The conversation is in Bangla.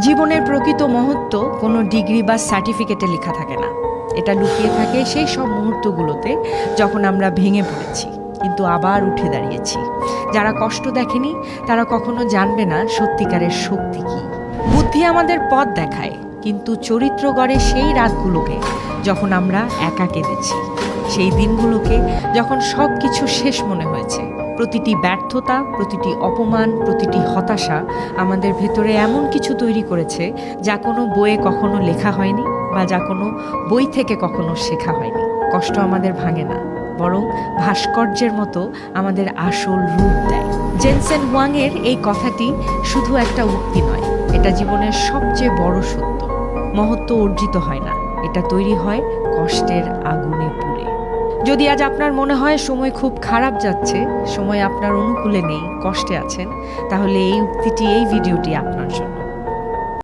জীবনের প্রকৃত মহত্ব কোনো ডিগ্রি বা সার্টিফিকেটে লেখা থাকে না। এটা লুকিয়ে থাকে সেই সব মুহূর্তগুলোতে যখন আমরা ভেঙে পড়েছি কিন্তু আবার উঠে দাঁড়িয়েছি। যারা কষ্ট দেখেনি তারা কখনো জানবে না সত্যিকারের শক্তি কী। বুদ্ধি আমাদের পথ দেখায়, কিন্তু চরিত্র গড়ে সেই রাতগুলোকে যখন আমরা একা কেঁদেছি, সেই দিনগুলোকে যখন সব কিছু শেষ মনে হয়েছে। প্রতিটি ব্যর্থতা, প্রতিটি অপমান, প্রতিটি হতাশা আমাদের ভেতরে এমন কিছু তৈরি করেছে যা কোনো বইয়ে কখনো লেখা হয়নি বা যা কোনো বই থেকে কখনো শেখা হয়নি। কষ্ট আমাদের ভাঙে না, বরং ভাস্কর্যের মতো আমাদের আসল রূপ দেয়। জেনসেন হুয়াংয়ের এই কথাটি শুধু একটা উক্তি নয়, এটা জীবনের সবচেয়ে বড় সত্য। মহত্ব অর্জিত হয় না, এটা তৈরি হয় কষ্টের আগুনে পুড়ে। যদি আজ আপনার মনে হয় সময় খুব খারাপ যাচ্ছে, সময় আপনার অনুকূলে নেই, কষ্টে আছেন, তাহলে এই উক্তিটি, এই ভিডিওটি আপনার জন্য।